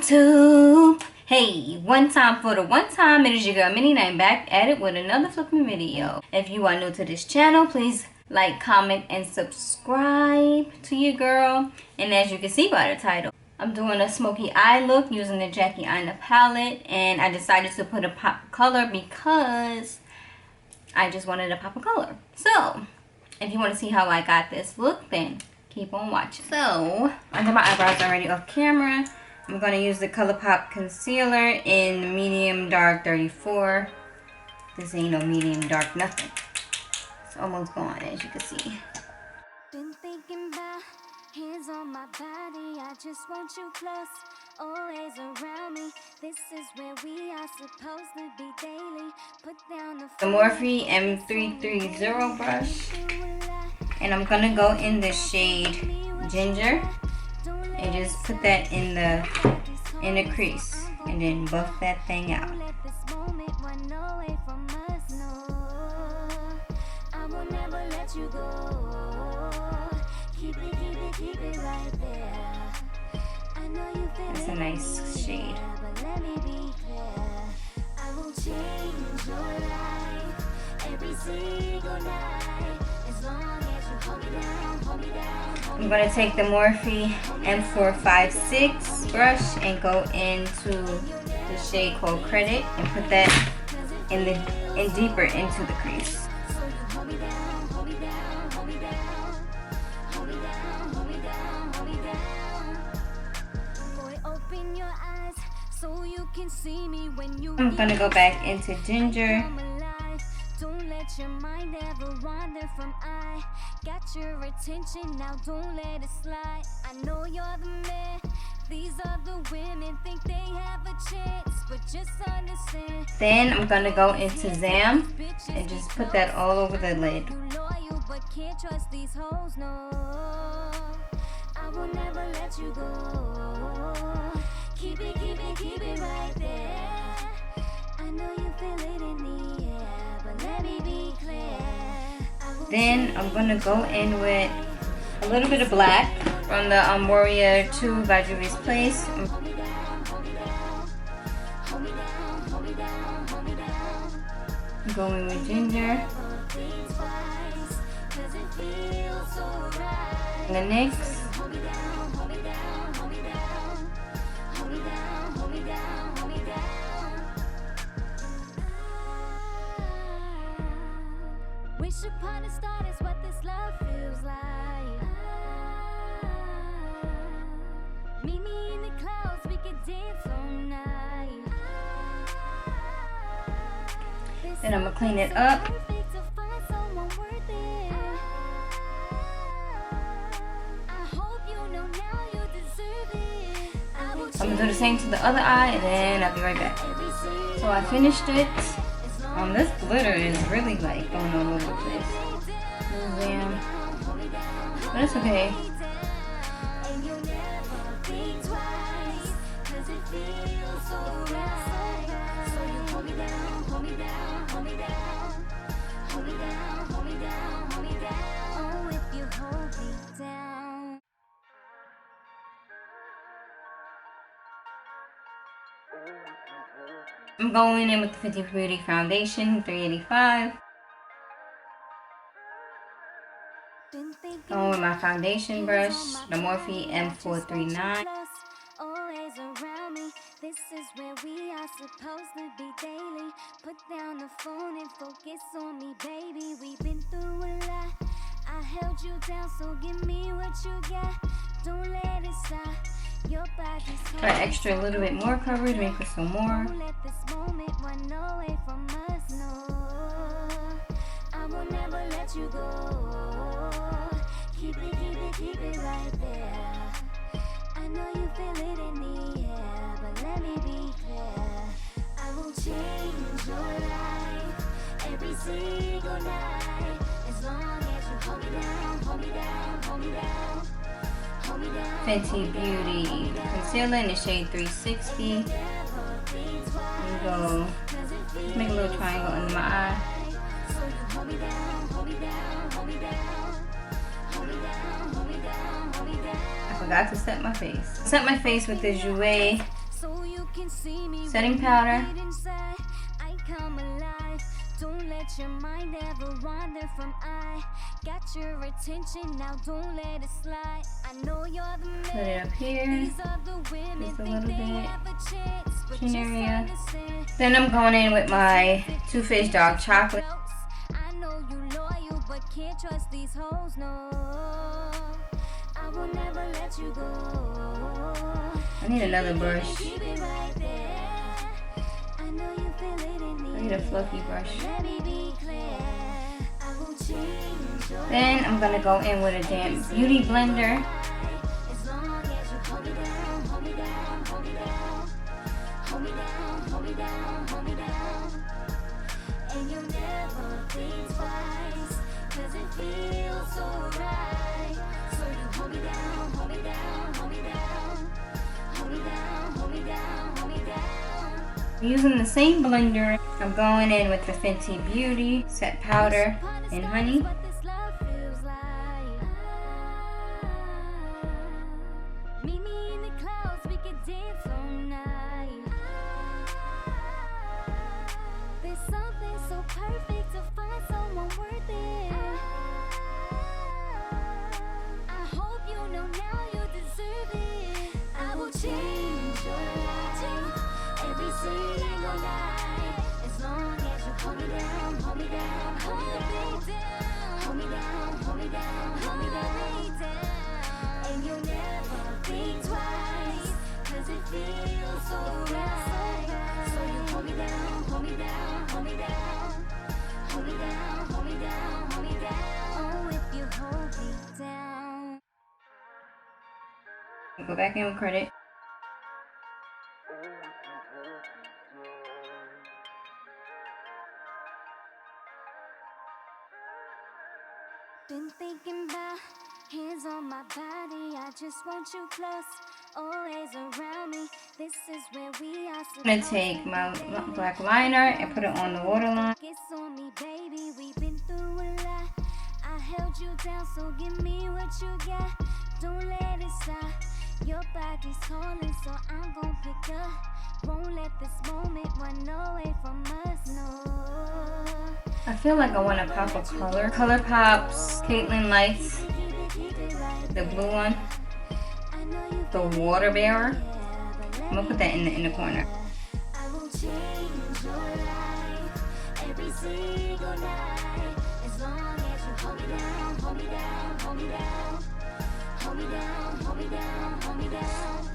YouTube. Hey, one time for the one time, it is your girl Minnie, and I'm back at it with another flipping video. If you are new to this channel, please like, comment, and subscribe to your girl. And as you can see by the title, I'm doing a Smokey Eye look using the Jackie Aina palette, and I decided to put a pop color because I just wanted to pop a color. So, if you want to see how I got this look, then keep on watching. So, under my eyebrows already off camera, I'm going to use the ColourPop concealer in medium dark 34. This ain't no medium dark nothing. It's almost gone, as you can see. Been thinking about hands on my body, I just want you close, always around me. This is where we are supposed to be daily. Put down the Morphe M330 brush, and I'm gonna go in the shade Ginger and just put that in the crease and then buff that thing out. You go. Keep it right there. I know you feel That's a nice shade. but let me be clear. I will change your life every single night. As long as you hold me down, hold me down, hold me I'm going to take the Morphe M456 brush and go into the shade called Credit and put that in deeper into the crease. I'm gonna go back into Ginger. Don't let your mind ever wander from I got your attention now, don't let it slide. I know you're the man, these other women think they have a chance, but just understand. Then I'm gonna go into Zam and just put that all over the lid. You loyal but can't trust these hoes, no. I will never let you go. Keep it right there. I know you feel it in the air, but let me be clear. Then I'm gonna go in with a little bit of black from the Warrior 2 by Juvia's Place. I'm going with Ginger. And the NYX. Wish upon a star is what this love feels like. Meet me in the clouds, we could dance all night. Then I'm gonna clean it up. Perfect to find someone worth it. I hope you know now you deserve it. I will I'm gonna do the same to the other eye, and then I'll be right back. So I finished it. This glitter is really like going all over the place. Oh, damn. But it's okay. I'm going in with the Fenty Beauty Foundation 385. Going with my foundation brush, the Morphe M439. Always around me. This is where we are supposed to be daily. Put down the phone and focus on me, baby. We've been through a lot. I held you down, so give me what you got. Don't let it stop. Your body's Try extra a little bit more coverage, make it some more. don't let this moment run away from us, no. I will never let you go. Keep it right there. I know you feel it in the air, but let me be clear. I will change your life every single night. As long as you hold me down, hold me down, hold me down. Fenty Beauty Concealer in the shade 360. There you go. Just make a little triangle under my eye. I forgot to set my face. Set my face with the Jouer setting powder. Don't let your mind ever wander from I got your attention now, don't let it slide. I know you're the man. Put it up here, just a little bit, chin area. Then I'm going in with my Too Faced Dark Chocolate. I know you loyal, but can't trust these hoes, no. I will never let you go. I need another brush. Keep it right there. I know you feel it in I need a fluffy brush. Let me be clear. I will change your Then I'm gonna go in with a damp beauty blender. as long as you hold me down, hold me down, hold me down, hold me down, hold me down, hold me down. And you'll never think twice, 'cause it feels so right. So you hold me down, hold me down, hold me down, hold me down, hold me down, hold me down. Using the same blender, I'm going in with the Fenty Beauty Set Powder and Honey. What this love feels like. Meet me in the clouds, we could dance all night. There's something so perfect to find someone worth it. I hope you know now you deserve it. I will change your life every single night. As long as you hold me down, hold me down, hold me down, hold me down, hold me down, hold me down. And you'll never think twice, 'cause it feels so right. So you hold me down, hold me down, hold me down, hold me down, hold me down, hold me down. Oh, if you hold me down. Go back in with credit. Been thinking about hands on my body. I just want you close, always around me. This is where we are. I'm gonna take my black liner and put it on the waterline. Focus on me, baby. We've been through a lot. I held you down, so give me what you got. Don't let it stop. Your body's calling, so I'm gon' pick up. Won't let this moment run away from us, no. I feel like I want to pop a color. Color Pops Caitlin Lights, the blue one, the Water Bearer. I'm gonna put that in the corner. I will change your life every single night. As long as you hold me down, hold me down, hold me down, hold me down, hold me down, hold me down.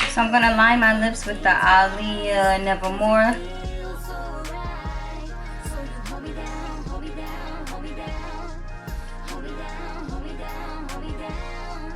So I'm gonna line my lips with the Aaliyah Nevermore. Feels so right. So you hold me down, hold me down, hold me down, hold me down, hold me down, hold me down.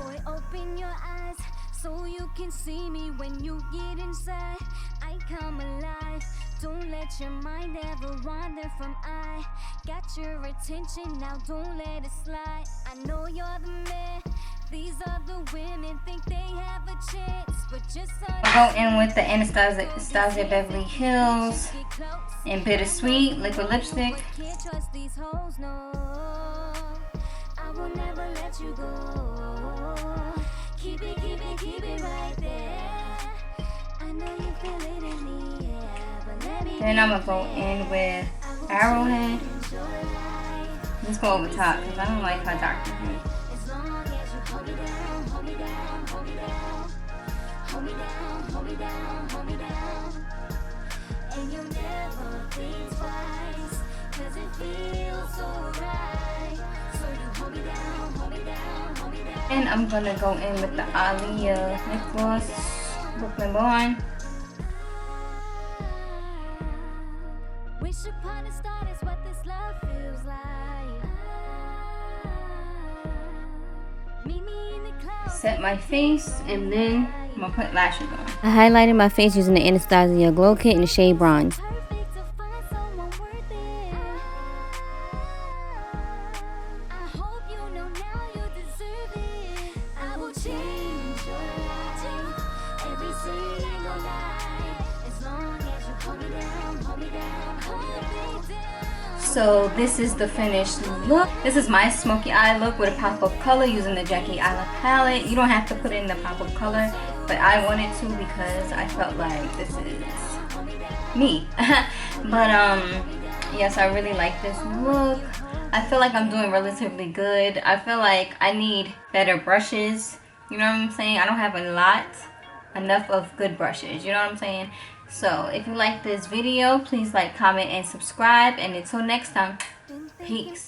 Boy, open your eyes so you can see me when you get inside. I come alive. Don't let your mind ever wander from I got your attention now, don't let it slide. I know you're the man. These other women think they have a chance, but just I'll go in with the Anastasia Beverly Hills and Bittersweet liquid lipstick. Can't trust these hoes, no. I will never let you go. Keep it right there. I know you feel it in the air, but let me. Then I'm gonna go in with Arrowhead. Let's go over top because I don't like how dark it is. As long as you hold me down, hold me down, hold me down, hold me down, hold me down, hold me down. And you'll never think twice, 'cause it feels so right. So you hold me down, hold me down, hold me down. And I'm gonna go in with the Aaliyah lip gloss, Brooklyn Born. Wish upon a star is what this love feels like. Meet me in the clouds. Set my face and then I'm gonna put lashes on. I highlighted my face using the Anastasia Glow Kit in the shade Bronze. Perfect to find someone worth it. I hope you know now you deserve it. I will change your life every single night. As long as you hold me down, hold me down, hold me down. So this is the finished look. This is my Smokey Eye look with a pop-up color using the Jackie Aina palette. You don't have to put in the pop-up color. but I wanted to because I felt like this is me. But yes, I really like this look. I feel like I'm doing relatively good. I feel like I need better brushes. You know what I'm saying? I don't have enough of good brushes. You know what I'm saying? So if you like this video, please like, comment, and subscribe. And until next time, peace.